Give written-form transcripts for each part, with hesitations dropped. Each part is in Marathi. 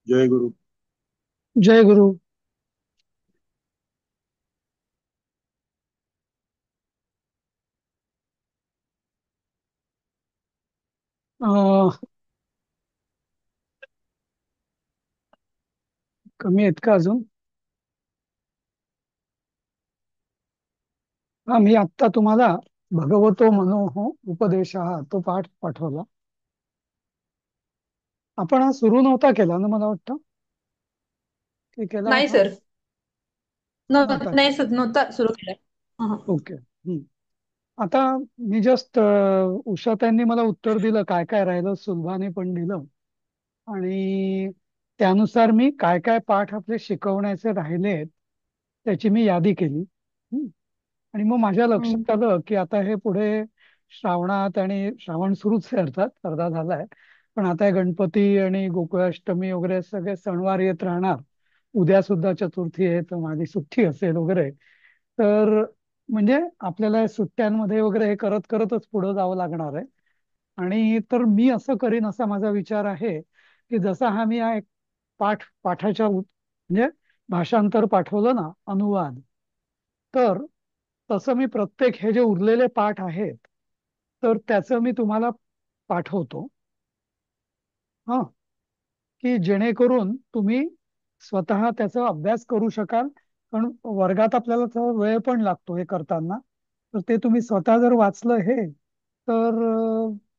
जय गुरु. जय गुरु. अं, कमी आहेत का अजून? हा, मी आत्ता तुम्हाला भगवतो मनोः उपदेशः तो पाठ पाठवला. आपण हा सुरू नव्हता केला ना, मला वाटतं की केला नाही होता. सर. नव्हता नाही केला. सर, नव्हता सुरू केलाय. हा. ओके. आता मी जस्ट उषाताईंनी मला उत्तर दिलं, काय काय राहिलं सुलभाने पण दिलं. आणि त्यानुसार मी काय काय पाठ आपले शिकवण्याचे राहिलेत त्याची मी यादी केली. आणि मग माझ्या हम्म. लक्षात आलं की आता हे पुढे श्रावणात, आणि श्रावण सुरूच आहे, अर्थात अर्धा झालाय. पण आता हे गणपती आणि गोकुळाष्टमी वगैरे सगळे सणवार येत राहणार. उद्या सुद्धा चतुर्थी आहे, तर माझी सुट्टी असेल वगैरे. तर म्हणजे आपल्याला या सुट्ट्यांमध्ये वगैरे हे करत करतच पुढे जावं लागणार आहे. आणि तर मी असं करीन असा माझा विचार आहे की जसा हा मी हा एक पाठाच्या म्हणजे भाषांतर पाठवलं ना, अनुवाद. तर तसं मी प्रत्येक हे जे उरलेले पाठ आहेत, तर त्याचं मी तुम्हाला पाठवतो. हा, की जेणेकरून तुम्ही स्वतः त्याचा अभ्यास करू शकाल. कारण वर्गात आपल्याला थोडा वेळ पण लागतो हे करताना. तर ते तुम्ही स्वतः जर वाचलं हे, तर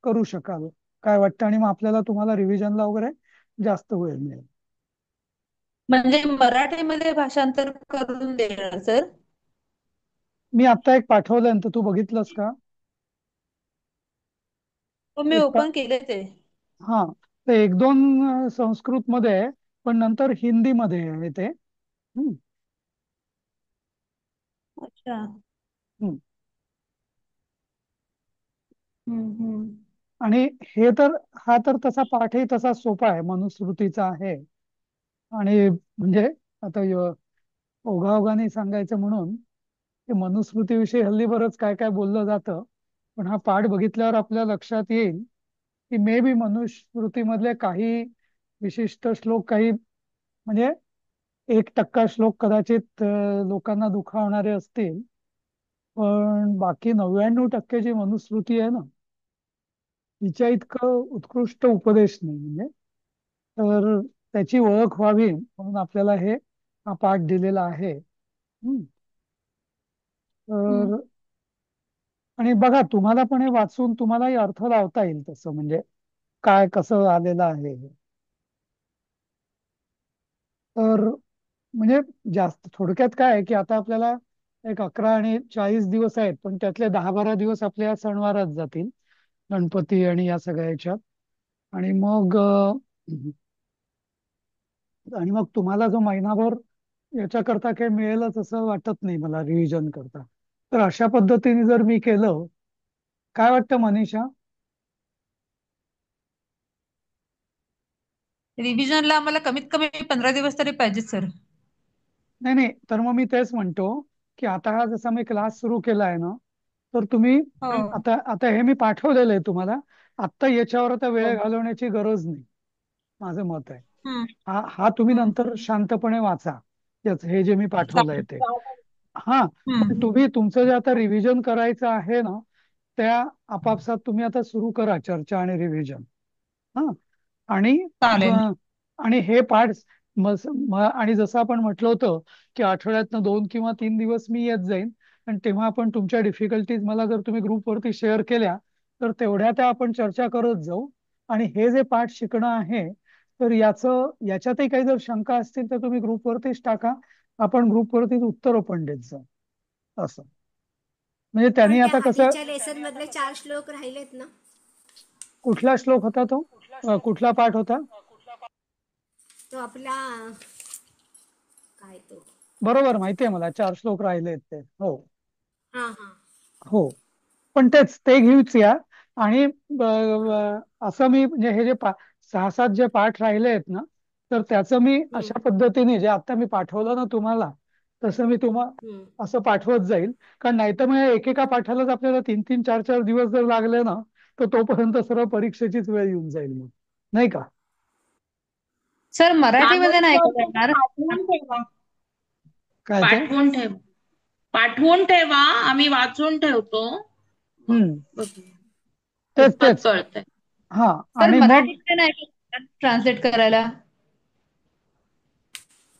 करू शकाल. काय वाटतं? आणि मग आपल्याला तुम्हाला रिव्हिजनला वगैरे जास्त वेळ मिळेल. म्हणजे मराठीमध्ये भाषांतर करून देणार सर? मी आता एक पाठवलंय ना, तर तू बघितलंस का? हो, मी एक ओपन केले ते. हा, ते एक दोन संस्कृत मध्ये आहे, पण नंतर हिंदी मध्ये आहे ते. हम्म, अच्छा. हम्म. हम्म. आणि हे तर हा तर तसा पाठही तसा सोपा आहे, मनुस्मृतीचा आहे. आणि म्हणजे आता ओघाओघाने सांगायचं म्हणून की मनुस्मृतीविषयी हल्ली बरंच काय काय बोललं जातं. पण हा पाठ बघितल्यावर आपल्या लक्षात येईल की मे बी मनुस्मृतीमधले काही विशिष्ट श्लोक, काही म्हणजे 1% श्लोक कदाचित लोकांना दुखावणारे असतील. पण बाकी 99% जी मनुस्मृती आहे ना, तिच्या इतकं उत्कृष्ट उपदेश नाही म्हणजे. तर त्याची ओळख व्हावी म्हणून आपल्याला हे हा पाठ दिलेला आहे. हम्म. तर आणि बघा, तुम्हाला पण हे वाचून तुम्हालाही अर्थ लावता येईल तसं, म्हणजे काय कसं आलेलं आहे हे. तर म्हणजे जास्त थोडक्यात काय आहे की आता आपल्याला एक 11 आणि 40 दिवस आहेत, पण त्यातले 10-12 दिवस आपल्या सणवारात जातील, गणपती आणि या सगळ्या ह्याच्यात. आणि मग तुम्हाला जो महिनाभर याच्याकरता काही मिळेलच असं वाटत नाही मला, रिव्हिजन करता. तर अशा पद्धतीने जर मी केलं, काय वाटतं मनीषा? रिव्हिजनला आम्हाला कमीत कमी 15 दिवस तरी पाहिजे सर. नाही नाही, तर मग मी तेच म्हणतो की आता हा जसा मी क्लास सुरू केला आहे ना, तर तुम्ही हो. आता आता हे मी पाठवलेलं आहे तुम्हाला. आत्ता याच्यावर आता हो. वेळ घालवण्याची गरज नाही, माझं मत आहे. हम्म. हा हा तुम्ही हम्म. नंतर शांतपणे वाचा, हे जे मी पाठवलंय चालेल. ते. हा, पण हम्म. तुम्ही तुमचं जे आता रिव्हिजन करायचं आहे ना, त्या आपापसात तुम्ही आता सुरू करा चर्चा आणि रिव्हिजन. हा, आणि चालेल. ब- आणि हे पाठ आणि जसं आपण म्हटलं होतं की आठवड्यातनं 2 किंवा 3 दिवस मी येत जाईन. आणि तेव्हा आपण तुमच्या डिफिकल्टीज मला जर तुम्ही ग्रुपवरती शेअर केल्या, तर तेवढ्या त्या आपण चर्चा करत जाऊ. आणि हे जे पाठ शिकणं आहे, तर याच्यातही काही जर शंका असतील तर तुम्ही ग्रुपवरतीच टाका. आपण ग्रुपवरतीच उत्तरं पण देत जाऊ. असं म्हणजे त्यांनी पण त्या आता कसं. आधीच्या लेसन मधले 4 श्लोक राहिलेत ना. कुठला श्लोक होता तो? कुठला पाठ होता? तो आपला काय तो. बरोबर, माहितीये मला, 4 श्लोक राहिले आहेत ते. हो. हा हा. हो, पण तेच ते घेऊच या. आणि असं मी म्हणजे हे जे 6-7 जे पाठ राहिले आहेत ना, तर त्याचं मी हम्म. अशा पद्धतीने जे आता मी पाठवलं ना तुम्हाला, तसं मी हम्म. तुम्हाला असं पाठवत जाईल. कारण नाहीतर मग या एकेका पाठालाच आपल्याला 3-3, 4-4 दिवस जर लागले ना, तर तोपर्यंत सर्व परीक्षेचीच वेळ येऊन जाईल मग, नाही का? सर मराठीमध्ये नाही का त्यानंतर तुम्ही करणार? पाठवून ठेवा. काय ते? पाठवून ठेवा. पाठवून ठेवा, आम्ही वाचून ठेवतो. मग हम्म. बघूया. तेच कितपत तेच. कळतंय. हा. सर आणि मग मराठीमध्ये नाही का ट्रान्सलेट करायला?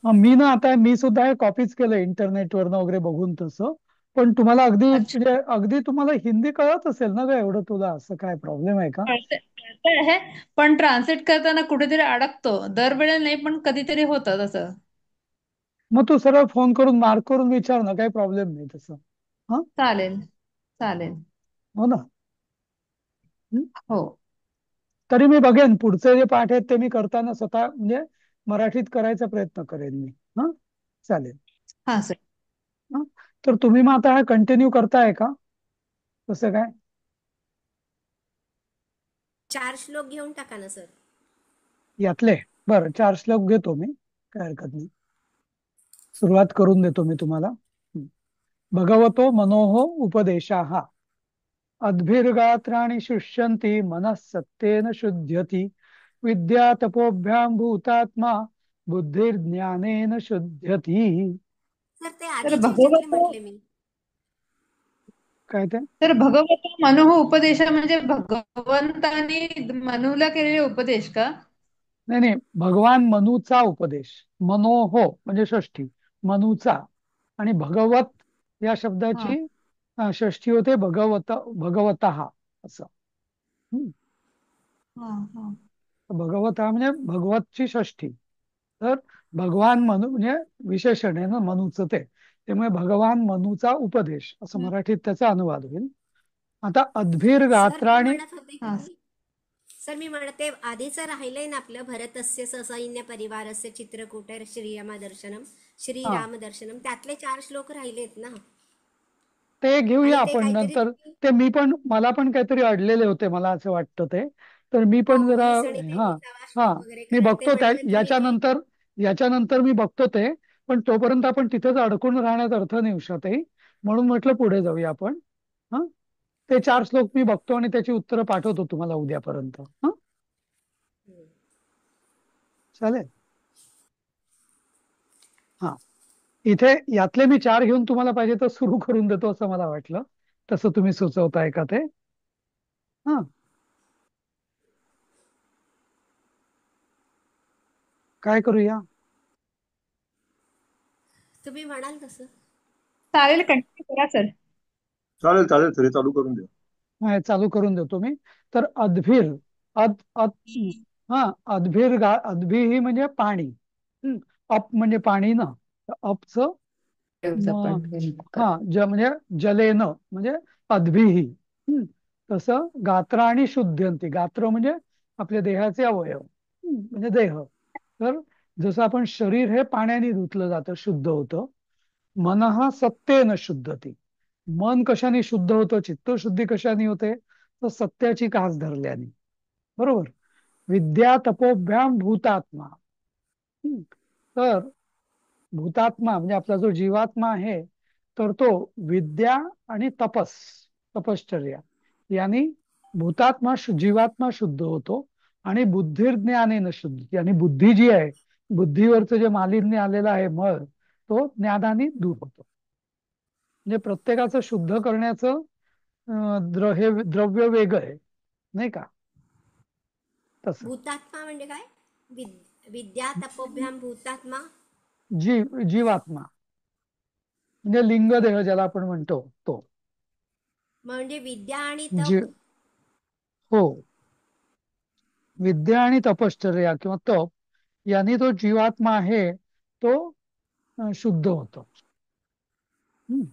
मी ना आता मी सुद्धा हे कॉपीच केलं इंटरनेटवरनं वगैरे बघून तसं. पण तुम्हाला अगदी अच्छा. म्हणजे अगदी तुम्हाला हिंदी कळत असेल ना का एवढं तुला, असं काय प्रॉब्लेम आहे का? कळतंय आहे, पण ट्रान्सलेट करताना कुठेतरी अडकतो. दरवेळेला नाही, पण कधीतरी होतं तसं. मग तू सरळ फोन करून मार्क करून विचार ना, काही प्रॉब्लेम नाही तसं. हा. चालेल, चालेल. हो ना. हं? हो. तरी मी बघेन पुढचे जे पाठ आहेत ते मी करताना स्वतः म्हणजे मराठीत करायचा प्रयत्न करेन मी. हा. चालेल. हा सर. हा. तर तुम्ही मग आता हा कंटिन्यू करताय का, कसं काय? 4 श्लोक घेऊन टाका ना सर. यातले बरं 4 श्लोक घेतो मी, काय हरकत नाही. सुरुवात करून देतो मी तुम्हाला. हं. भगवतो मनोः उपदेशाः अद्भिर्गात्राणि शुष्यन्ति मनः सत्तेन शुध्यति विद्या तपोभ्यां भूतात्मा बुद्धिर्ज्ञानेन शुध्यति. सर ते तर आधीच्या ह्याच्यातले भगवत म्हटले मी. काय ते? तर भगवत मनुः उपदेश म्हणजे भगवंतानी मनूला केलेले उपदेश का? नाही नाही, भगवान मनूचा उपदेश. मनोहो म्हणजे षष्ठी, मनूचा. आणि भगवत या हा शब्दाची षष्ठी होते भगवत, भगवतः असं. हं. हा हा. भगवत हा म्हणजे भगवतची षष्ठी. तर भगवान मनू म्हणजे विशेषण आहे ना मनूचं ते, त्यामुळे भगवान मनूचा उपदेश असं हं. मराठीत त्याचा अनुवाद होईल. आता अद्भिर सर मी गात्राणी. म्हणत होते हा की, सर मी म्हणते आधीच राहिलंय ना आपलं भरतस्य ससैन्य परिवारस्य चित्रकूट श्रीरामदर्शनम हा, श्रीरामदर्शनम, त्यातले 4 श्लोक राहिलेत ना. ते घेऊया आणि ते आपण काहीतरी नंतर. तुम्ही ते मी पण मला पण काहीतरी अडलेले होते, मला असं वाटतं ते. तर मी हो पण जरा. वीस आणि हा. 23 हा. श्लोक वगैरे, मी कारण ते बघतो त्या म्हणाले तुम्ही ते. याच्यानंतर मी बघतो ते. पण तोपर्यंत आपण तिथेच अडकून राहण्यात अर्थ नाही उषाताई. म्हणून म्हटलं पुढे जाऊया आपण. हा. ते 4 श्लोक मी बघतो आणि त्याची उत्तरं पाठवतो तुम्हाला उद्यापर्यंत. हा. चालेल. हा. इथे यातले मी 4 घेऊन तुम्हाला पाहिजे तर सुरू करून देतो असं मला वाटलं. तसं तुम्ही सुचवताय का ते? हा. काय करूया? तुम्ही म्हणाल तसं. चालेल, कंटिन्यू करा सर. चालेल चालेल सर, हे चालू करून द्या. हे चालू करून देतो मी. तर अद्भिर. अद अद हा. अद्भी ही म्हणजे पाणी. हं. अप म्हणजे पाणी ना. तर अपचं म- हा म्हणजे जलेन म्हणजे अद्भिही. हं. तसं गात्र आणि शुद्ध्यंती. गात्र म्हणजे आपल्या देहाचे अवयव, म्हणजे देह. तर जसं आपण शरीर हे पाण्याने धुतलं जातं, शुद्ध होतं. मनः सत्तेन शुद्धती. मन कशाने शुद्ध होतं, चित्तशुद्धी कशाने होते, तर सत्याची कास धरल्याने. बरोबर. विद्या तपोभ्याम भूतात्मा. हं. तर भूतात्मा म्हणजे आपला जो जीवात्मा आहे, तर तो विद्या आणि तपश्चर्या यांनी भूतात्मा जीवात्मा शुद्ध होतो. आणि बुद्धिर्ज्ञानेन शुद्ध, आणि बुद्धी जी आहे, बुद्धीवरचं जे मालिन्य आलेलं आहे मळ, तो ज्ञानाने दूर होतो. म्हणजे प्रत्येकाचं शुद्ध करण्याचं हे द्रव्य वेगळं आहे, नाही का? तसं. भूतात्मा म्हणजे काय? विद्या तपोभ्याम भूतात्मा. जीवात्मा म्हणजे लिंगदेह ज्याला आपण म्हणतो तो. म्हणजे विद्या आणि जी तप. हो. विद्या आणि तपश्चर्या किंवा तप यांनी तो जीवात्मा आहे तो शुद्ध होतो. हम्म.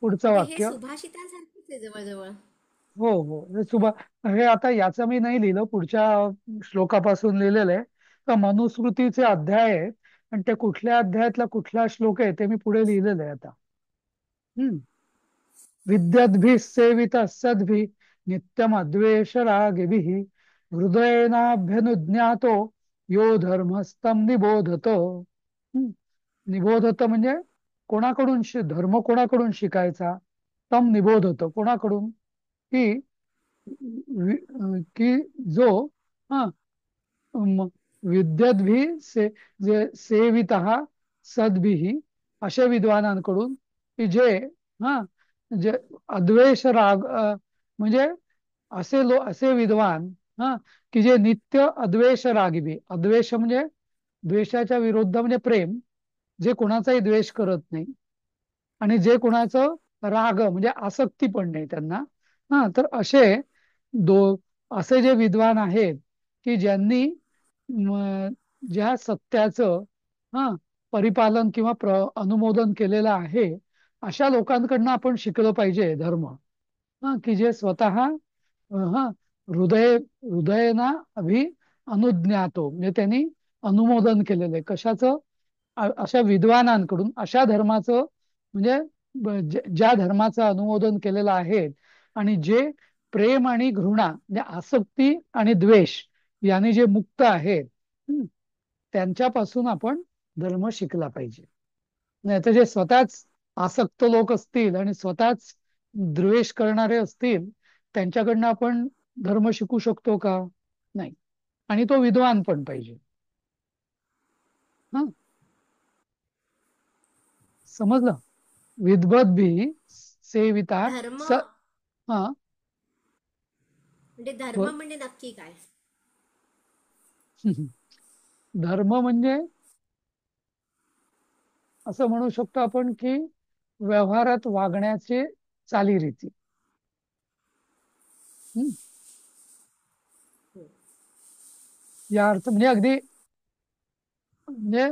पुढचं म्हणजे हे वाक्य. सुभाषितांसारखंच आहे जवळजवळ. हो हो, हे आता याचं मी नाही लिहिलं, पुढच्या श्लोकापासून लिहिलेलं आहे. तर मनुस्मृतीचे अध्याय आहेत आणि ते कुठल्या अध्यायातला कुठला श्लोक आहे ते मी पुढे लिहिलेलं आहे आता. हम्म. विद्याद्भिः सेवितः सद्भिः नित्यम अद्वेष रागिभिः हृदयेनाभ्यनुज्ञातो यो धर्मस्तं निबोधतो. हम्म. निबोधत म्हणजे कोणाकडून धर्म कोणाकडून शिकायचा. तम निबोधत कोणाकडून, की की जो हा विद्यद्भी जे सेवितः सद्भिः, अशा विद्वानांकडून की जे हा जे अद्वेष राग म्हणजे असे विद्वान हा की जे नित्य अद्वेष रागिबी, अद्वेष म्हणजे द्वेषाच्या विरुद्ध म्हणजे प्रेम, जे कोणाचाही द्वेष करत नाही आणि जे कोणाचं राग म्हणजे आसक्ती पण नाही त्यांना. तर दो असे जे विद्वान आहेत की ज्यांनी म, ज्या सत्याचं हा परिपालन किंवा अनुमोदन केलेलं आहे, अशा लोकांकडनं आपण शिकलं पाहिजे धर्म. की जे स्वतः हा हृदयना अभि अनुज्ञातो, म्हणजे त्यांनी अनुमोदन केलेलं आहे कशाचं, अशा विद्वानांकडून, अशा धर्माचं म्हणजे ज्या धर्माचं अनुमोदन केलेलं आहे आणि जे प्रेम आणि घृणा म्हणजे आसक्ती आणि द्वेष याने जे मुक्त आहेत, त्यांच्यापासून आपण धर्म शिकला पाहिजे. नाही तर जे स्वतःच आसक्त लोक असतील आणि स्वतःच द्वेष करणारे असतील, त्यांच्याकडनं आपण धर्म शिकू शकतो का? नाही. आणि तो विद्वान पण पाहिजे. हा, समजलं? विद्वद्भी सेविता धर्म स हा म्हणजे धर्म ब- म्हणजे नक्की काय? धर्म म्हणजे असं म्हणू शकतो आपण की व्यवहारात वागण्याचे चालीरीती. हम्म. या अर्थ म्हणजे अगदी म्हणजे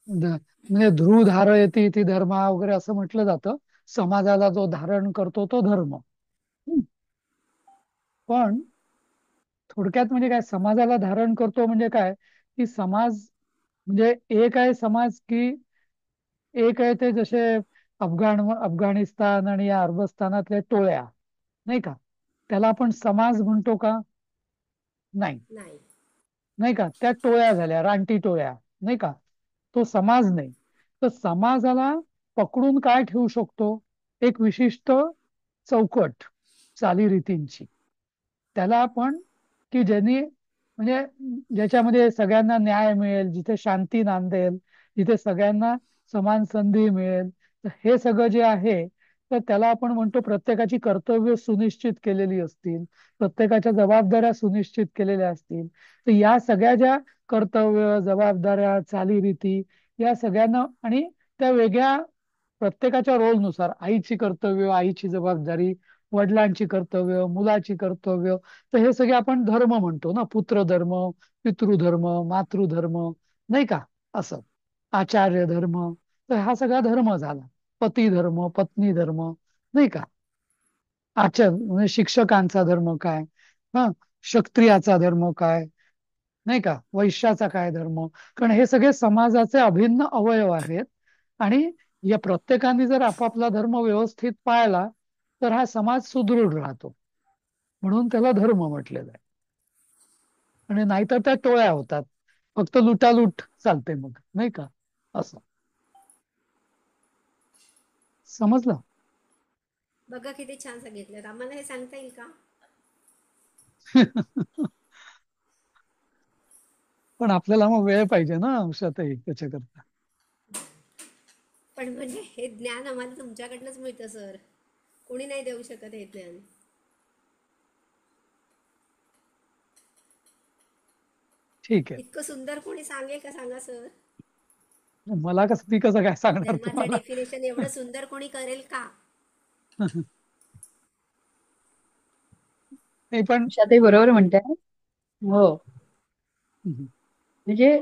म्हणजे ध्रुव धारयती ती धर्मा वगैरे असं म्हटलं जातं. समाजाला जो धारण करतो तो धर्म. पण थोडक्यात म्हणजे काय, समाजाला धारण करतो म्हणजे काय, की समाज म्हणजे एक आहे समाज, की एक आहे ते जसे अफगाणिस्तान आणि या अरबस्तानातल्या टोळ्या, नाही का, त्याला आपण समाज म्हणतो का? नाही. नाही. नाही का, त्या टोळ्या झाल्या, रानटी टोळ्या, नाही का, तो समाज नाही. तर समाजाला पकडून काय ठेवू शकतो, एक विशिष्ट चौकट चालीरीतींची. त्याला आपण की ज्यांनी म्हणजे ज्याच्यामध्ये सगळ्यांना न्याय मिळेल, जिथे शांती नांदेल, जिथे सगळ्यांना समान संधी मिळेल, तर हे सगळं जे आहे, तर त्याला आपण म्हणतो प्रत्येकाची कर्तव्य सुनिश्चित केलेली असतील, प्रत्येकाच्या जबाबदाऱ्या सुनिश्चित केलेल्या असतील. तर या सगळ्या ज्या कर्तव्य, जबाबदाऱ्या, चालीरीती, या सगळ्यांना आणि त्या वेगळ्या प्रत्येकाच्या रोलनुसार, आईची कर्तव्य, आईची जबाबदारी, वडिलांची कर्तव्य, मुलाची कर्तव्य, तर हे सगळे आपण धर्म म्हणतो ना, पुत्रधर्म, पितृधर्म, मातृधर्म, नाही का, असं आचार्य धर्म. तर हा सगळा धर्म झाला. पती धर्म, पत्नी धर्म, नाही का, म्हणजे शिक्षकांचा धर्म काय, हा क्षत्रियाचा धर्म काय, नाही का, वैश्याचा काय धर्म. कारण हे सगळे समाजाचे अभिन्न अवयव आहेत आणि या प्रत्येकाने जर आपापला धर्म व्यवस्थित पाळला तर हा समाज सुदृढ राहतो. म्हणून त्याला धर्म म्हटलेलं आहे. आणि नाहीतर त्या टोळ्या होतात, फक्त लुटालूट चालते मग, नाही का, असं. समजलं? बघा किती छान सांगितलं. आम्हाला हे सांगता येईल का? पण आपल्याला मग वेळ पाहिजे ना औषधही त्याच्याकरता. पण म्हणजे हे ज्ञान आम्हाला तुमच्याकडनंच मिळतं सर. कोणी नाही देऊ शकत हे ज्ञान. ठीक आहे. इतकं सुंदर कोणी सांगेल का सांगा सर? मला कसं, ती कसं काय सांगणार धर्माचं तुम्हाला? डेफिनेशन एवढं सुंदर कोणी करेल का? नाही पण उषाताई बरोबर म्हणताय. हो, म्हणजे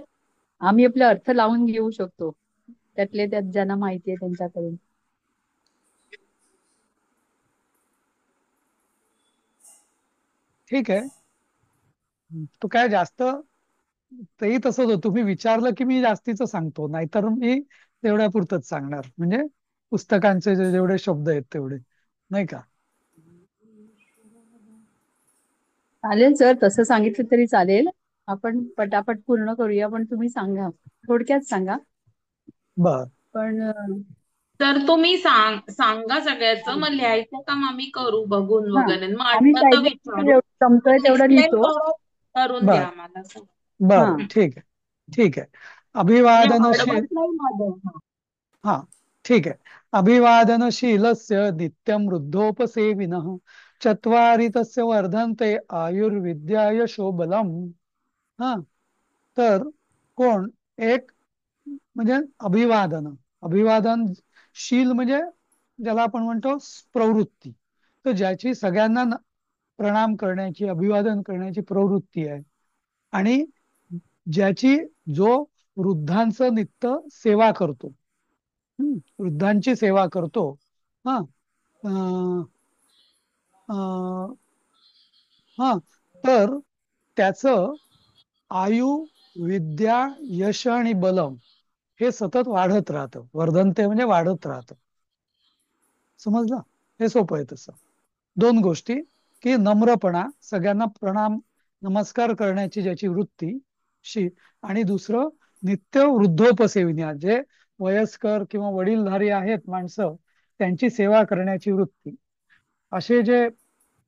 आम्ही आपले अर्थ लावून घेऊ शकतो त्यातले त्यात ज्यांना माहिती आहे त्यांच्याकडून. ठीक आहे. तो काय जास्त, तेही तसंच होतं, तुम्ही विचारलं की मी जास्तीचं सांगतो, नाहीतर मी तेवढ्या पुरतच सांगणार, म्हणजे पुस्तकांचे जेवढे शब्द आहेत तेवढे, नाही का. चालेल सर, तसं सांगितलं तरी चालेल. आपण पटापट पूर्ण करूया, पण तुम्ही सांगा, थोडक्यात सांगा. बर. पण तर तुम्ही सांगा सगळ्याचं, मग लिहायचं काम आम्ही करू बघून हा वगैरे, मग आम्ही आठवलं काय तर काय विचारू. जमतोय पण तेवढं एक्सप्लेन लिहितो. करून बर. द्या आम्हाला सगळं. हा बर. ठीक आहे. ठीक आहे. म्हणजे अभिवादनशील. हळवत नाही माझं. हा. ठीक आहे. अभिवादनशीलस्य नित्यं वृद्धोपसेविनः चत्वारि तस्य वर्धन्ते आयुर्विद्या यशो बलम. हा. तर कोण एक म्हणजे अभिवादनशील म्हणजे ज्याला आपण म्हणतो प्रवृत्ती. तर ज्याची सगळ्यांना प्रणाम करण्याची, अभिवादन करण्याची प्रवृत्ती आहे, आणि ज्याची जो वृद्धांचं नित्य सेवा करतो, वृद्धांची सेवा करतो. हा. अं, अं, हा. तर त्याचं आयु, विद्या, यश आणि बलम हे सतत वाढत राहतं. वर्धनते म्हणजे वाढत राहतं. समजलं? हे सोपं आहे तसं. दोन गोष्टी, की नम्रपणा, सगळ्यांना प्रणाम नमस्कार करण्याची ज्याची वृत्ती शी, आणि दुसरं नित्य वृद्धोपसेविन्या, जे वयस्कर किंवा वडीलधारी आहेत माणसं, त्यांची सेवा करण्याची वृत्ती. असे जे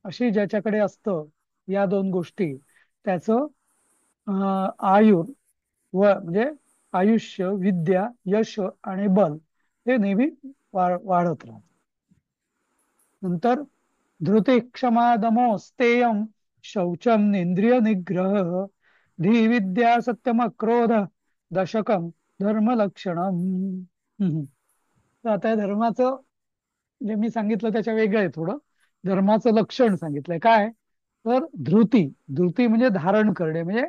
अशी ज्याच्याकडे असतं या दोन गोष्टी, त्याचं आयुर म्हणजे आयुष्य, विद्या, यश आणि बल हे नेहमी वाढत राहत. नंतर धृती, क्षमा, दमो, स्तेयम, शौचम, इंद्रिय निग्रह, धी, विद्या, सत्यम, क्रोध, दशकम, धर्म लक्षणम. तर आता या धर्माचं जे मी सांगितलं त्याच्या वेगळं आहे थोडं. धर्माचं लक्षण सांगितलंय काय, तर धृती. धृती म्हणजे धारण करणे, म्हणजे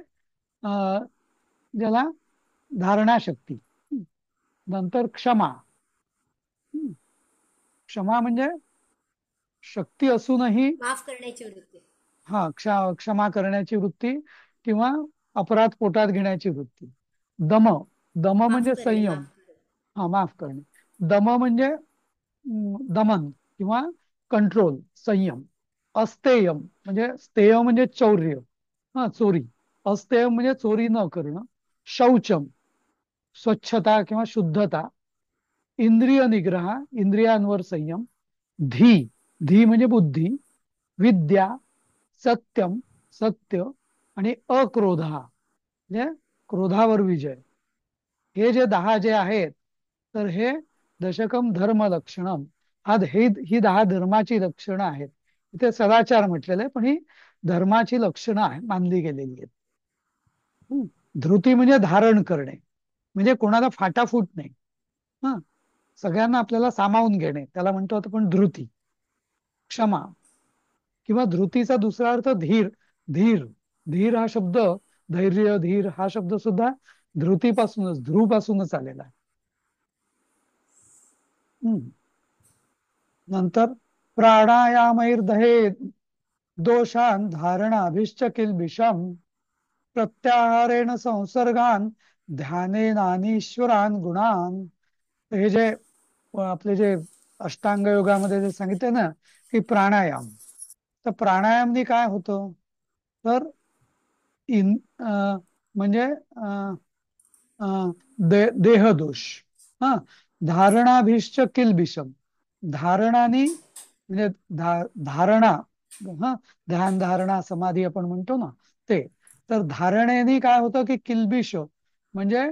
अं, ज्याला धारणाशक्ती. नंतर क्षमा. क्षमा म्हणजे शक्ती असूनही, माफ करण्याची वृत्ती. हा, क्षमा करण्याची वृत्ती किंवा अपराध पोटात घेण्याची वृत्ती. दम. दम माफ म्हणजे करणे, संयम. माफ करणे. हा, माफ करणे. दम म्हणजे दमन किंवा कंट्रोल, संयम. अस्तेयम म्हणजे स्थेय म्हणजे चौर्य, हा, चोरी. अस्तेयम म्हणजे चोरी न करणं. शौचम स्वच्छता किंवा शुद्धता. इंद्रिय निग्रह, इंद्रियांवर संयम. धी. धी म्हणजे बुद्धी. विद्या, सत्यम, सत्य. आणि अक्रोध म्हणजे क्रोधावर विजय. हे जे 10 जे आहेत, तर हे दशकम धर्म लक्षणम. ही 10 धर्माची लक्षणं आहेत. इथे सदाचार म्हटलेलं आहे, पण ही धर्माची लक्षणं आहे, मानली गेलेली आहेत. धृती म्हणजे धारण करणे, म्हणजे कोणाला फाटाफूट नाही. हा. सगळ्यांना आपल्याला सामावून घेणे, त्याला म्हणतो आपण धृती. क्षमा किंवा धृतीचा दुसरा अर्थ धीर. धीर. धीर हा शब्द, धैर्य, धीर हा शब्द सुद्धा धृतीपासूनच, ध्रुपासूनच आलेला आहे. नंतर प्राणायामैर्दहे दोषान धारणाभिश्च किल्बिषम प्रत्याहारेण संसर्गान ध्यानेनानीश्वरान गुणान. हे जे आपले जे अष्टांग योगामध्ये जे सांगितले ना, की प्राणायाम, तर प्राणायामनी काय होतं, तर म्हणजे देहदोष, हा, धारणाभिश्च किल्बिषम. धारणानी म्हणजे धारणा, हा, ध्यान, धारणा, समाधी आपण म्हणतो ना ते. तर धारणेने काय होतं, की किल्बिष म्हणजे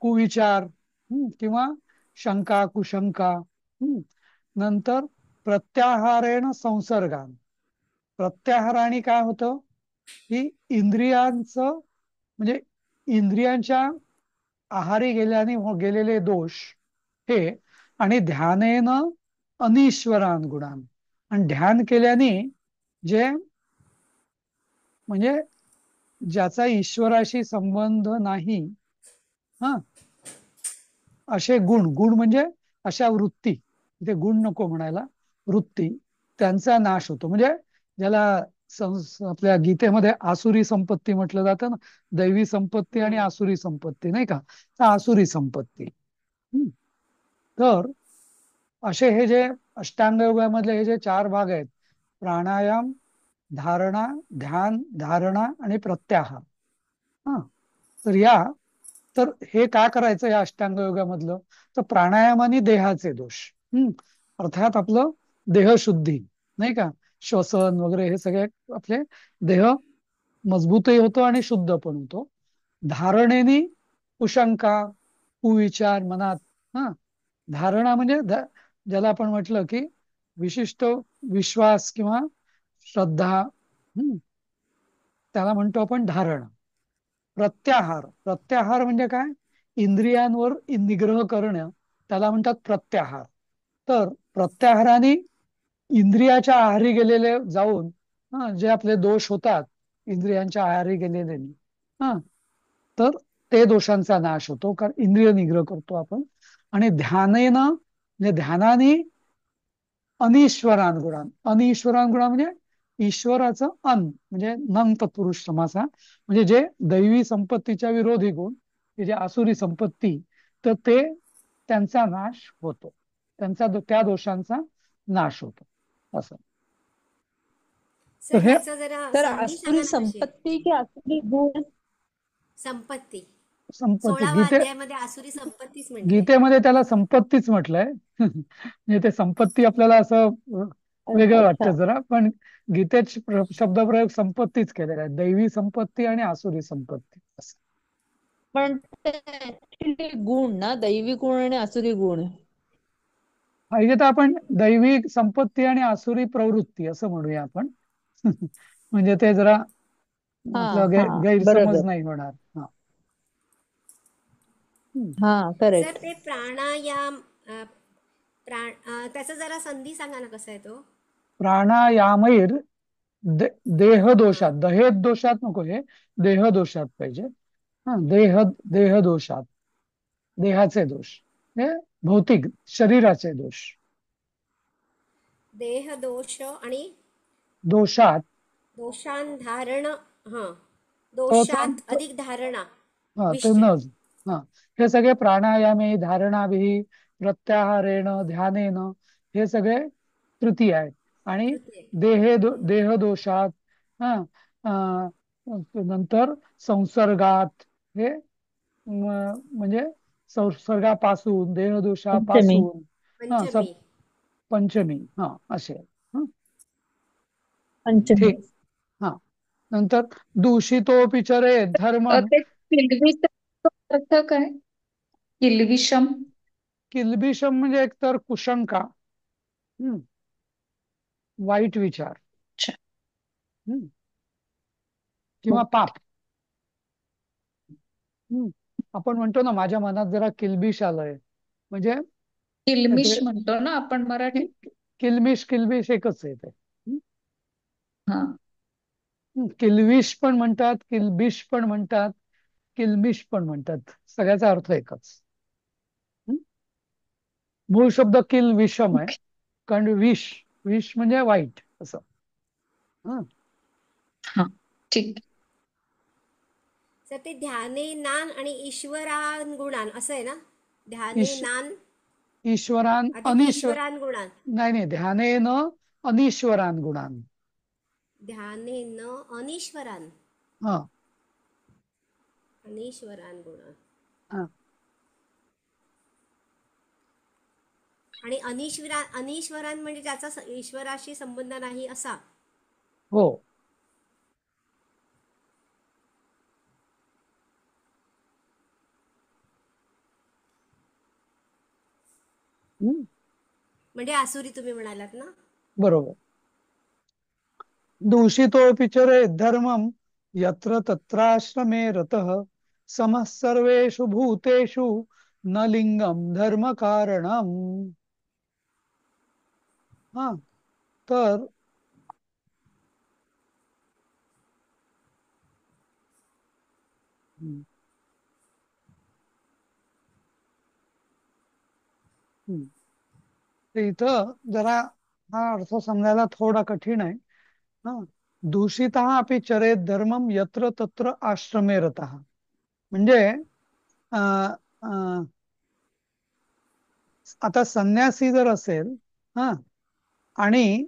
कुविचार, किंवा शंका, कुशंका. नंतर प्रत्याहारेण संसर्गान. प्रत्याहाराने काय होतं, की इंद्रियांचं म्हणजे इंद्रियांच्या आहारी गेल्याने गेलेले दोष हे, आणि ध्यानेनं अनीश्वरान गुणान. आणि ध्यान केल्याने जे म्हणजे ज्याचा ईश्वराशी संबंध नाही, हा, असे गुण. गुण म्हणजे अशा वृत्ती, ते गुण नको म्हणायला, वृत्ती, त्यांचा नाश होतो. म्हणजे ज्याला आपल्या गीतेमध्ये आसुरी संपत्ती म्हटलं जातं ना, दैवी संपत्ती आणि आसुरी संपत्ती, नाही का, तर आसुरी संपत्ती. तर असे हे जे अष्टांग योगामधले हे जे 4 भाग आहेत, प्राणायाम, धारणा, ध्यान, धारणा आणि प्रत्याहार, हा, तर या तर हे काय करायचं या अष्टांग योगामधलं, तर प्राणायामाने देहाचे दोष, अर्थात आपलं देहशुद्धी, नाही का, श्वसन वगैरे हे सगळे आपले देह मजबूतही होतो आणि शुद्ध पण होतो. धारणेने कुशंका, कुविचार मनात, हा, धारणा म्हणजे ज्याला आपण म्हटलं की विशिष्ट विश्वास किंवा श्रद्धा, त्याला म्हणतो आपण धारणा. प्रत्याहार, प्रत्याहार म्हणजे काय, इंद्रियांवर निग्रह करणं, त्याला म्हणतात प्रत्याहार. तर प्रत्याहाराने इंद्रियाच्या आहारी गेलेले जाऊन, जे आपले दोष होतात इंद्रियांच्या आहारी गेलेले, हा, तर ते दोषांचा नाश होतो, कारण इंद्रिय निग्रह करतो आपण. आणि ध्यानेनं, म्हणजे ध्यानाने अनीश्वरान गुणान, अनीश्वरान गुणा म्हणजे ईश्वराचं म्हणजे नंग तत्पुरुष समासा, म्हणजे जे दैवी संपत्तीच्या विरोधी गुण, ते जे आसुरी संपत्ती, तर ते त्यांचा नाश होतो, त्या दोषांचा नाश होतो असं. तर सर हे ह्याचं जरा तर संधी सांगा आसुरी ना कशी आहे. संपत्ती की आसुरी गुण? संपत्ती संपत्ती 16व्या अध्यायामध्ये आसुरी संपत्तीच म्हटलंय. गीतेमध्ये त्याला संपत्तीच म्हटलंय. म्हणजे ते संपत्ती आपल्याला असं वेगळं अच्छा. वाटतं जरा, पण गीतेत शब्दप्रयोग संपत्तीच केलेला आहे, दैवी संपत्ती आणि आसुरी संपत्ती असं. पण ते actually गुण ना, दैवी गुण आणि आसुरी गुण. पाहिजे तर आपण दैवी संपत्ती आणि आसुरी प्रवृत्ती असं म्हणूया आपण. म्हणजे ते जरा हा आपला हा, गैरसमज बरोबर. नाही होणार. हा. हम्म. हा, सर करेक्ट. ते प्राणायाम त्याचा जरा संधी सांगा ना कसा आहे तो. प्राणायामैर देह हा दोषात, दहेद दोषात नको, हे देह दोषात पाहिजे. हा, देह दोषात, देहाचे दोष, हे भौतिक शरीराचे दोष. देह दोष आणि दोषात, दोषान धारण, हा तो दोषात अधिक धारणा हा ते विष्ट. नज, हा, हे सगळे प्राणायामे धारणाभिः प्रत्याहारेण ध्यानेन, हे सगळे तृतीय आहेत. आणि तृतीय. देह दोषात, हा, अं, नंतर संसर्गात, हे म्हणजे संसर्गापासून, पंचमी. देहदोषापासून, हा सब पंचमी. पंचमी, हा असे आहेत. पंचमी. ठीक. हा, नंतर दूषितोपि चरेत् धर्मम. ते किल्बिषम अर्थ काय? किल्बिषम. किल्बिषम म्हणजे एकतर कुशंका, हम्म, वाईट विचार, अच्छा. हम्म, किंवा पाप. हम्म. आपण म्हणतो ना माझ्या मनात जरा किल्बिष आलंय, म्हणजे किल्मिष ते म्हणतो ना आपण मराठीत. किल्मिष, किल्बिष एकच आहे ते. हा. किल्विष पण म्हणतात, किल्बिष पण म्हणतात, किल्मिष पण म्हणतात, सगळ्याचा अर्थ एकच. हम्म? मूळ शब्द किल विषम आहे, कारण विष, विष म्हणजे वाईट असं. हं. हा, ठीक. सर ते ध्याने नान आणि ईश्वरान गुणान असं आहे ना. ध्याने ईश नान ईश्वरान अधिक अनिश्वर, ईश्वरान गुणान. नाही नाही, ध्यानेन अनिश्वरान गुणान. ध्याने न अनीश्वरान, हा, अनीश्वरान गुणान. हा. आणि अनीश्वरान म्हणजे ज्याचा ईश्वराशी संबंध नाही असा. हो. हम्म, म्हणजे आसुरी तुम्ही म्हणालात ना. बरोबर. दूषितोऽपि चरेत् धर्मं यत्र तत्राश्रमे रतः समः सर्वेषु भूतेषु न लिंगम धर्म कारणम. हा, तर हम्म, हम्म. ते इथं जरा हा अर्थ समजायला थोडा कठीण आहे. हा, दूषितः अपि चरेत् धर्मम यत्र तत्र आश्रमे रतः, म्हणजे अं, अं, आता संन्यासी जर असेल, हा, आणि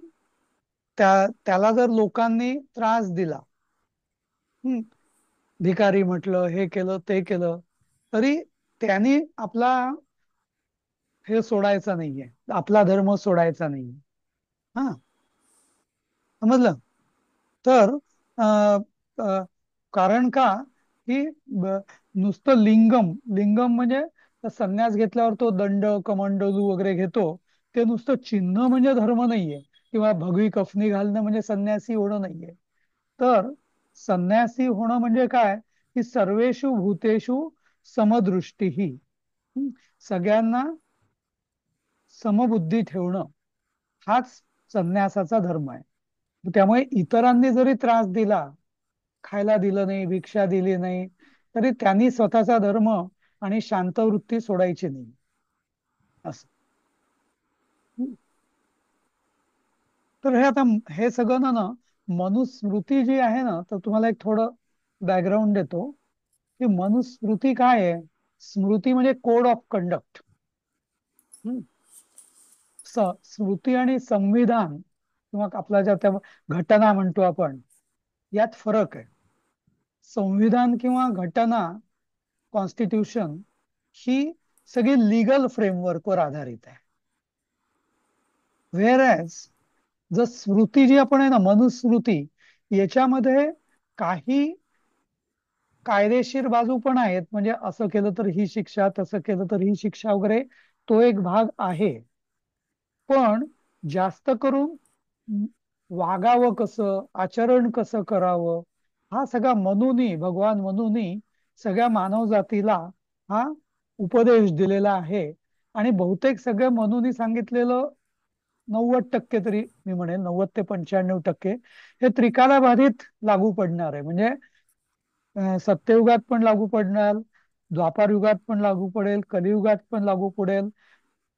त्याला जर लोकांनी त्रास दिला, भिकारी म्हटलं, हे केलं ते केलं, तरी त्यांनी आपला हे सोडायचा नाहीये, आपला धर्म सोडायचा नाहीये. हा, समजलं? तर अं, अं, कारण का की नुसतं लिंगम लिंगम म्हणजे संन्यास घेतल्यावर तो दंड कमंडलू वगैरे घेतो, ते नुसतं चिन्ह म्हणजे धर्म नाहीये, किंवा भगवी कफनी घालणं म्हणजे संन्यासी होणं नाहीये. तर संन्यासी होणं म्हणजे काय, की सर्वेषु भूतेषु समदृष्टी ही, सगळ्यांना समबुद्धी ठेवणं, हाच संन्यासाचा धर्म आहे. त्यामुळे इतरांनी जरी त्रास दिला, खायला दिलं नाही, भिक्षा दिली नाही, तरी त्यांनी स्वतःचा धर्म आणि शांतवृत्ती सोडायची नाही, असं. तर हे आता हे सगळं ना ना मनुस्मृती जी आहे ना, तर तुम्हाला एक थोडं बॅकग्राऊंड देतो की मनुस्मृती काय आहे. स्मृती म्हणजे कोड ऑफ कंडक्ट. स्मृती आणि संविधान किंवा आपला ज्या त्या घटना म्हणतो आपण, यात फरक आहे. संविधान किंवा घटना, कॉन्स्टिट्यूशन, ही सगळी लिगल फ्रेमवर्कवर आधारित आहे. व्हेअरएज जर स्मृती जी आपण आहे ना, मनुस्मृती, याच्यामध्ये काही कायदेशीर बाजू पण आहेत. म्हणजे असं केलं तर ही शिक्षा, तसं केलं तर ही शिक्षा वगैरे, तो एक भाग आहे. पण जास्त करून वागावं कसं, आचरण कसं करावं, हा सगळा मनूनी, भगवान मनूनी सगळ्या मानव जातीला हा उपदेश दिलेला आहे. आणि बहुतेक सगळ्या मनूनी सांगितलेलं 90% तरी मी म्हणेन, 90 ते 95% हे त्रिकालाबाधित लागू पडणार आहे. म्हणजे सत्ययुगात पण लागू पडणार, द्वापार युगात पण लागू पडेल, कलियुगात पण लागू पडेल,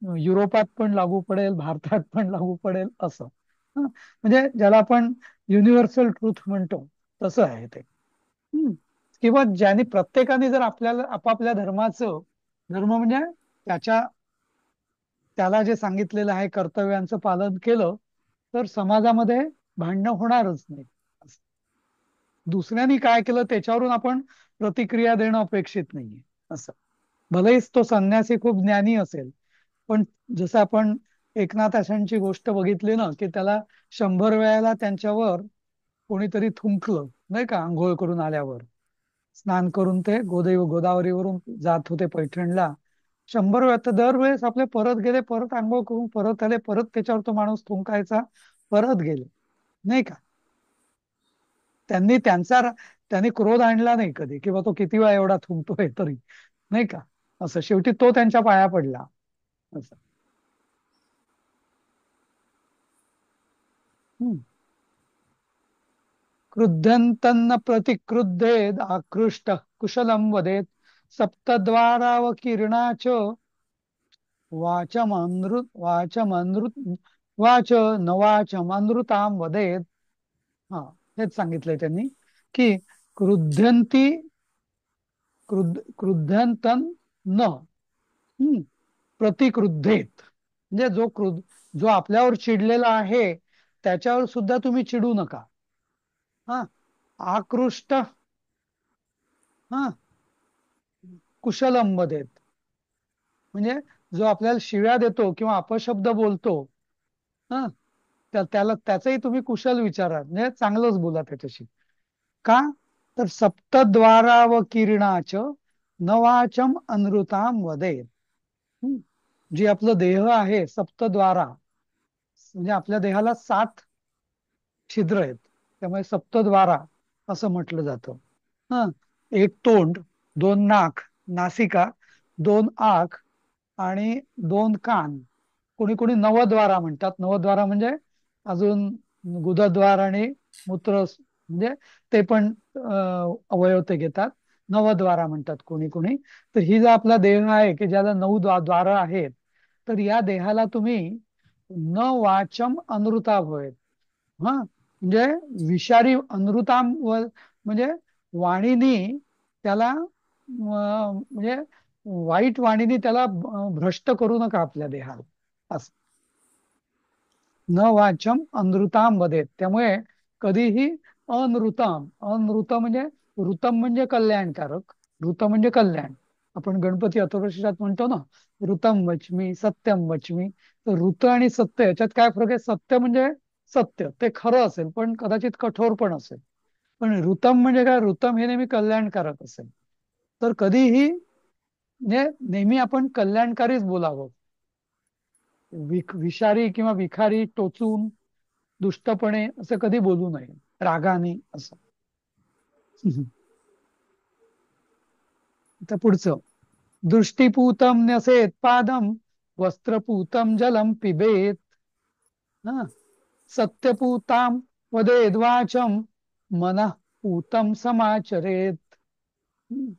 युरोपात पण लागू पडेल, भारतात पण लागू पडेल, असं. म्हणजे ज्याला आपण युनिव्हर्सल ट्रूथ म्हणतो, तसं आहे ते. किंवा ज्याने प्रत्येकाने जर आपल्याला आपापल्या धर्माचं, धर्म म्हणजे त्याच्या त्याला जे सांगितलेलं आहे कर्तव्यांचं पालन केलं, तर समाजामध्ये भांडणं होणारच नाही. दुसऱ्यांनी काय केलं त्याच्यावरून आपण प्रतिक्रिया देणं अपेक्षित नाहीये, असं. भलेही तो संन्यासी खूप ज्ञानी असेल, पण जसं आपण एकनाथ आशांची गोष्ट बघितली ना, की त्याला 100 वेळेला त्यांच्यावर कोणीतरी थुंकलं, नाही का, आंघोळ करून आल्यावर. स्नान करून ते गोदावरीवरून जात होते पैठणला. 100 वेळा, तर दरवेळेस आपले परत गेले, परत आंघोळ करून परत आले, परत त्याच्यावर तो माणूस थुंकायचा, परत गेले, नाही का. त्यांनी त्यांनी क्रोध आणला नाही कधी, किंवा तो किती वेळा एवढा थुंकतोय तरी, नाही का. असं शेवटी तो त्यांच्या पाया पडला, असं. हम्म. क्रुद्धंतन्न प्रतिक्रुद्धेद आकृष्ट कुशलम वदेत सप्तद्वारावकीर्णाच वाचमनृत वाच नवाचमनृताम वदेत. हा, हेच सांगितलंय त्यांनी, की क्रुद्धंती क्रुद्धंतन न प्रतिक्रुद्धेत, म्हणजे जो आपल्यावर चिडलेला आहे त्याच्यावर सुद्धा तुम्ही चिडू नका. हा, आकृष्ट, हा, कुशलम वदेत, म्हणजे जो आपल्याला शिव्या देतो किंवा अपशब्द बोलतो, हा, त्याला त्याचंही तुम्ही कुशल विचारा, म्हणजे चांगलंच बोला त्याच्याशी. का, तर सप्तद्वारावकीर्णाच नवाचम अनृताम वदेत. जी आपलं देह आहे, सप्तद्वारा, म्हणजे आपल्या देहाला 7 छिद्र आहेत, त्यामुळे सप्तद्वारा असं म्हटलं जातं. हा, एक तोंड, 2 नाक, नासिका, 2 आख आणि 2 कान. कोणी कोणी नवद्वारा म्हणतात. नवद्वारा म्हणजे अजून गुदद्वार आणि मूत्र, म्हणजे ते पण अवयव ते घेतात, नवद्वारा म्हणतात कोणी कोणी. तर ही जो आपला देह आहे की ज्याला 9 द्वार आहेत, तर या देहाला तुम्ही न वाचम अनृता भवेत. हा, म्हणजे विषारी अनृताम म्हणजे वाणीनी त्याला म्हणजे वाईट वाणीने त्याला भ्रष्ट करू नका आपल्या देहाला, असं. न वाचम अनृताम वदेत, त्यामुळे कधीही अनृतम, अनृत म्हणजे ऋतम म्हणजे कल्याणकारक, ऋत म्हणजे कल्याण, आपण गणपती अथर्वशीर्षात म्हणतो ना, ऋतम वच्मी सत्यम वच्मी. तर ऋत आणि सत्य याच्यात काय फरक आहे? सत्य म्हणजे सत्य, ते खरं असेल पण कदाचित कठोर पण असेल. पण ऋतम म्हणजे काय? ऋतम हे नेहमी कल्याणकारक असेल. तर कधीही म्हणजे नेहमी आपण कल्याणकारीच बोलावं. विषारी किंवा विखारी, टोचून, दुष्टपणे असं कधी बोलू नये, रागाने असं. आता पुढचं, दृष्टीपूतम न्यसेत पादम, वस्त्रपूतम जलम पिबेत. हा, सत्यपूताम वदेद वाचम, मनः पूतम समाचरेत. हम्म.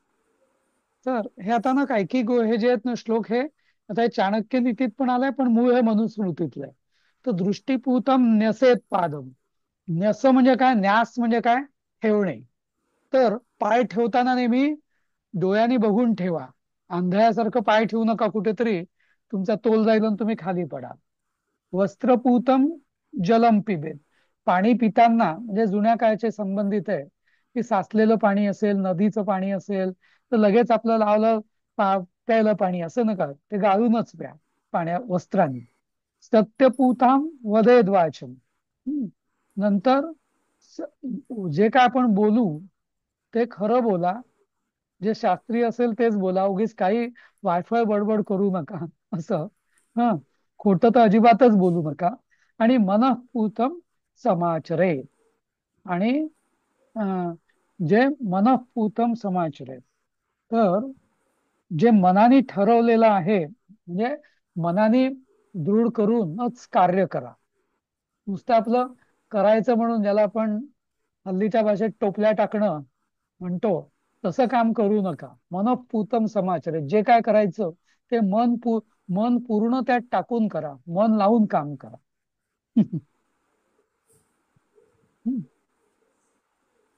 तर हे आता ना काही की हे जे आहेत ना श्लोक, हे आता हे चाणक्य नीतीत पण आलंय पण मूळ हे मनुस्मृतीतलं आहे. तर दृष्टीपूतम न्यसेत पादम. न्यस म्हणजे काय? न्यास म्हणजे काय? ठेवणे. तर पाय ठेवताना नेहमी डोळ्यांनी बघून ठेवा. आंधळ्यासारखं पाय ठेवू नका कुठेतरी, तुमचा तोल जाईल आणि तुम्ही खाली पडाल. वस्त्रपूतम जलम पिबेत. पाणी पिताना म्हणजे जुन्या काळचे संबंधित आहे की साचलेलं पाणी असेल, नदीचं पाणी असेल तर लगेच आपलं लावलं प्यायला पाणी असं नका, ते गाळूनच प्या वस्त्रांनी. सत्यपूताम वदेद वाचम. नंतर जे काय आपण बोलू ते खरं बोला. जे शास्त्रीय असेल तेच बोला, उगीच काही वायफळ बडबड करू नका असं. हा, खोटं तर अजिबातच बोलू नका. आणि मनःपूतम समाचरे. आणि जे मनःपूतम समाचरे, तर जे मनाने ठरवलेलं आहे म्हणजे मनाने दृढ करूनच कार्य करा. नुसतं आपलं करायचं म्हणून, ज्याला आपण हल्लीच्या भाषेत टोपल्या टाकणं म्हणतो, तसं काम करू नका. मनःपूतम समाचार, जे काय करायचं ते मन पूर्ण त्यात टाकून करा, मन लावून काम करा.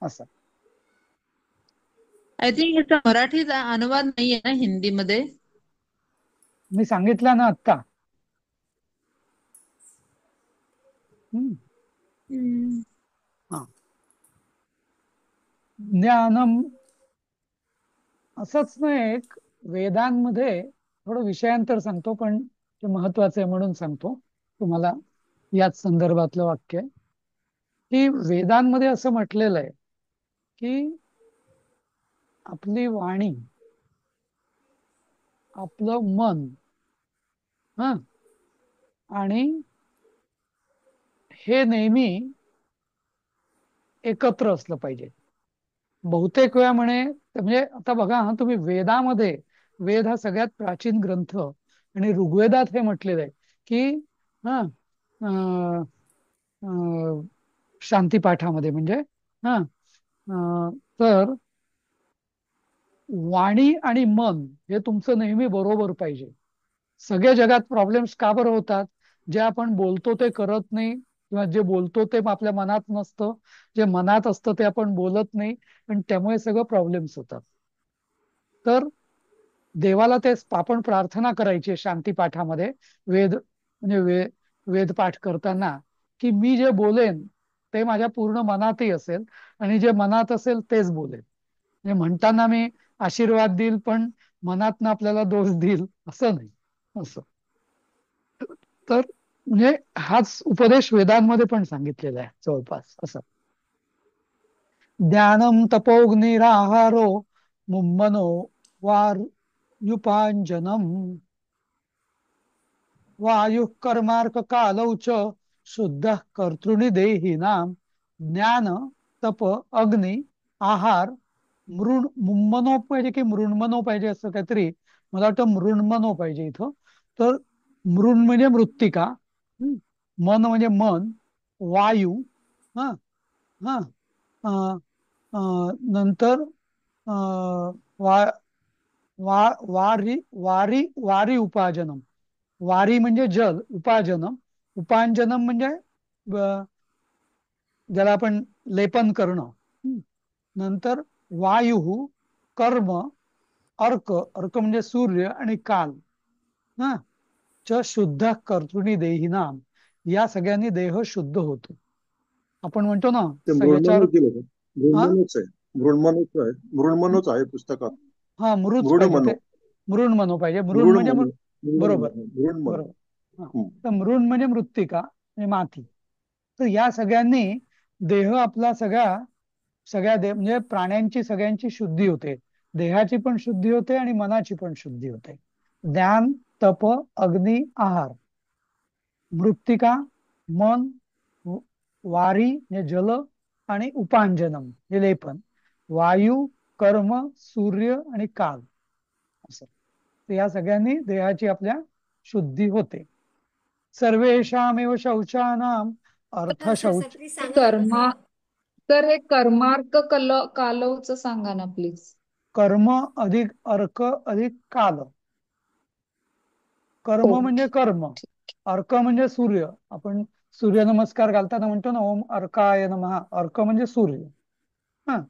असं. आय थिंक ह्याचा मराठीचा अनुवाद नाहीये ना हिंदीमध्ये? मी सांगितलं ना आत्ता. हा, ज्ञानम असंच नाही, एक वेदांमध्ये थोडं विषयांतर सांगतो पण ते महत्वाचं आहे म्हणून सांगतो तुम्हाला. याच संदर्भातलं वाक्य आहे की वेदांमध्ये असं म्हटलेलं आहे की आपली वाणी, आपलं मन, हा, आणि हे नेहमी एकत्र असलं पाहिजे. बहुतेक वेळा म्हणजे आता बघा हा, तुम्ही वेदामध्ये, वेद हा सगळ्यात प्राचीन ग्रंथ आणि ऋग्वेदात हे म्हटलेलं आहे की हा, अं, अं, शांतीपाठामध्ये म्हणजे हा, तर वाणी आणि मन हे तुमचं नेहमी बरोबर पाहिजे. सगळ्या जगात प्रॉब्लेम्स का बरं होतात? जे आपण बोलतो ते करत नाही, किंवा जे बोलतो ते आपल्या मनात नसतं, जे मनात असतं ते आपण बोलत नाही, आणि त्यामुळे सगळं प्रॉब्लेम्स होतात. तर देवाला ते आपण प्रार्थना करायची शांतीपाठामध्ये, म्हणजे वेदपाठ करताना, की मी जे बोलेन ते माझ्या पूर्ण मनातही असेल आणि जे मनात असेल तेच बोलेन. म्हणजे म्हणताना मी आशीर्वाद देईल पण मनातनं आपल्याला दोष देईल असं नाही. असं. तर म्हणजे हाच उपदेश वेदांमध्ये पण सांगितलेला आहे जवळपास असं. ज्ञानम तपोग्निराहारो मुम्मनो वायुपांजनम, वायु कर्मार्क कालौ च शुद्ध कर्तृणी देहिनाम. ज्ञान, तप, अग्नी, आहार, मुम्मनो पाहिजे की मृण्मनो पाहिजे असं काहीतरी, मला वाटतं मृण्मनो पाहिजे इथं. तर मृण म्हणजे मृत्तिका, मन म्हणजे मन, वायू, हा, हा, अं, नंतर वा वा वारी वारी वारी उपाजनम. वारी म्हणजे जल, उपाजनम, उपांजनम म्हणजे ज्याला आपण लेपन करणं. नंतर वायू, कर्म, अर्क, अर्क म्हणजे सूर्य, आणि काल, हा, च शुद्ध कर्तृणी देहिनाम. या सगळ्यांनी देह शुद्ध होतो. आपण म्हणतो ना ते याच्यावर. मृण्मयच दिलं का? हा, मृण्मयच आहे, मृण्मयच आहे, मृण्मयच आहे पुस्तकात. हा मृच मृड पाहिजे मनो. ते. मृण मनो पाहिजे. मृण मृड म्हणजे मनो. मृड बरोबर, मनो. मृड मनो. बरोबर. हा. हम्म. तर मृण म्हणजे मृत्तिका म्हणजे माती. तर या सगळ्यांनी देह आपला म्हणजे प्राण्यांची सगळ्यांची शुद्धी होते. देहाची पण शुद्धी होते आणि मनाची पण शुद्धी होते. ज्ञान, तप, अग्नी, आहार, मृत्तिका, मन, व- वारी म्हणजे जल आणि उपांजनम हे लेपन, वायू, कर्म, सूर्य आणि काल असं. तर या सगळ्यांनी देहाची आपल्या शुद्धी होते. सर्वेषामेव शौचानाम अर्थ सर शौच. प्लीज हे सांगा ना कर्मा कसं. तर हे कर्मार्क कालवच सांगा ना प्लीज. कर्म अधिक अर्क अधिक काल. कर्म म्हणजे ओके. कर्म, अर्क म्हणजे सूर्य. आपण सूर्यनमस्कार घालताना म्हणतो ना ओम अर्काय नमः. अर्क म्हणजे सूर्य. हा.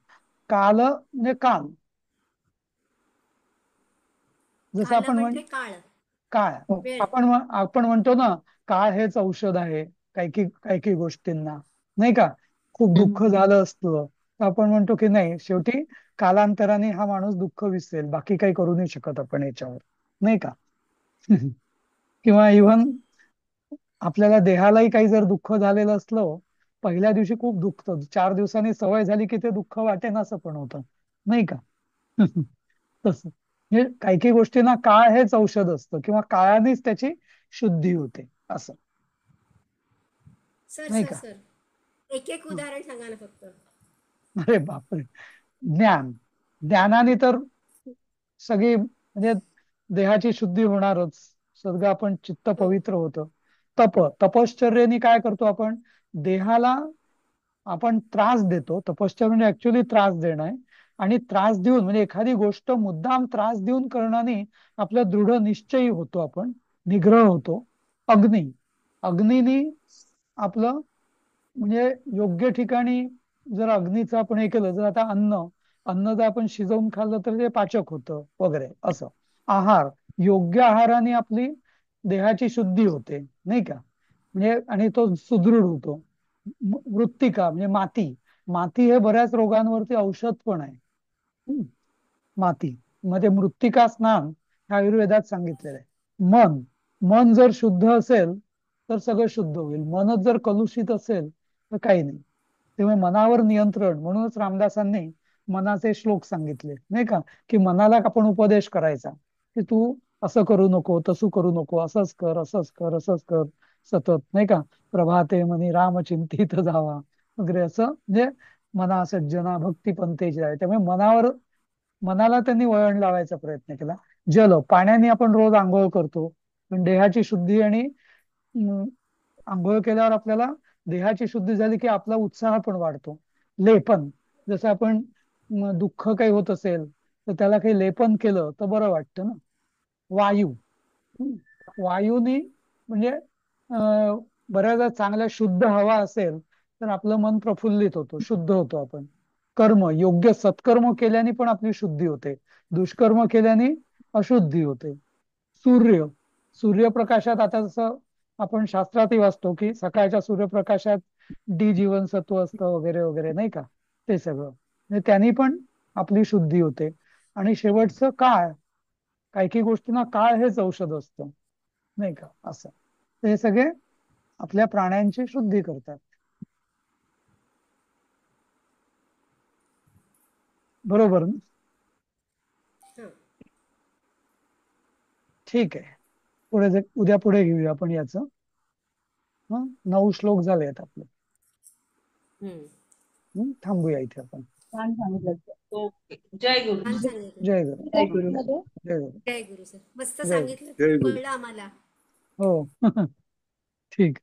काल म्हणजे काल. जसं काल आपण म्हणजे काळ, काळ. वेळ. आपण म्हणतो ना काळ हेच औषध आहे काही काही गोष्टींना, नाही का? खूप दुःख झालं असतं तर आपण म्हणतो की नाही, शेवटी कालांतराने हा माणूस दुःख विसरेल, बाकी काही करू नाही शकत आपण याच्यावर, नाही का? किंवा इव्हन आपल्याला देहालाही काही जर दुःख झालेलं असलं, पहिल्या दिवशी खूप दुखतं, 4 दिवसांनी सवय झाली की ते दुःख वाटेनासं पण होतं, नाही का? तसं म्हणजे काही काही गोष्टींना काळ हेच औषध असतं किंवा काळानेच त्याची शुद्धी होते असं, सर नाही सर का? सर एक एक हं. उदाहरण सांगा ना फक्त. अरे बापरे. ज्ञान. ज्ञानाने तर सगळी म्हणजे देहाची शुद्धी होणारच. सगळं आपण चित्त हो. पवित्र होतं. तपश्चर्येने काय करतो आपण? देहाला आपण त्रास देतो. तपश्चर्या म्हणजे ऍक्च्युअली त्रास देणं आहे. आणि त्रास देऊन म्हणजे एखादी गोष्ट मुद्दाम त्रास देऊन करण्याने आपला दृढ निश्चयी होतो आपण, निग्रह होतो. अग्नी. अग्नीनी आपलं म्हणजे योग्य ठिकाणी जर अग्नीचं आपण हे केलं, जर आता अन्न अन्न जर आपण शिजवून खाल्लं तर ते पाचक होतं वगैरे असं. आहार. योग्य आहाराने आपली देहाची शुद्धी होते, नाही का? म्हणजे आणि तो सुदृढ होतो. मृत्तिका म्हणजे माती. माती हे बऱ्याच रोगांवरती औषध पण आहे. हम्म. माती मध्ये मृत्तिका स्नान हे आयुर्वेदात सांगितलेलं आहे. मन. मन जर शुद्ध असेल तर सगळं शुद्ध होईल. मनच जर कलुषित असेल तर काही नाही. तेव्हा मनावर नियंत्रण म्हणूनच रामदासांनी मनाचे श्लोक सांगितले, नाही का? की मनाला आपण उपदेश करायचा की तू असं करू नको, तसं करू नको, असंच कर, असंच कर, असंच कर सतत, नाही का? प्रभाते मनी राम चिंतित जावा वगैरे असं म्हणजे मना सज्जना भक्ती पंथेची आहे. त्यामुळे मनाला त्यांनी वळण लावायचा प्रयत्न केला. जल. पाण्याने आपण रोज आंघोळ करतो, पण देहाची शुद्धी आणि अं, आंघोळ केल्यावर आपल्याला देहाची शुद्धी झाली की आपला उत्साह पण वाढतो. लेपन. जसं आपण दुःख काही होत असेल तर त्याला काही लेपन केलं तर बरं वाटतं ना. वायू. हं. वायूनी म्हणजे बऱ्याचदा चांगल्या शुद्ध हवा असेल तर आपलं मन प्रफुल्लित होतं, शुद्ध होतो आपण. कर्म. योग्य सत्कर्म केल्याने पण आपली शुद्धी होते. दुष्कर्म केल्याने अशुद्धी होते. सूर्य. सूर्यप्रकाशात आता जसं आपण शास्त्रातही वाचतो की सकाळच्या सूर्यप्रकाशात डी जीवनसत्व असतं वगैरे वगैरे, नाही का? ते सगळं म्हणजे त्यांनी पण आपली शुद्धी होते. आणि शेवटचं काळ. काही काही गोष्टींना काळ हेच औषध असतं, नाही का? असं. तर हे सगळे आपल्या प्राण्यांची शुद्धी करतात. बरोबर ना? हं. ठीक आहे. उद्या पुढे घेऊया आपण याचं. 9 श्लोक झाले आहेत आपले. हम्म. थांबूया इथे आपण. छान सांगितलं सर. ओके. जय छान गुरु. सांगितलं. जय गुरु. जय हा, गुरु. जय गुरु. जय गुरु सर, मस्त जय गुरु. सांगितलं, जय गुरु. कळलं आम्हाला. हो. ठीक.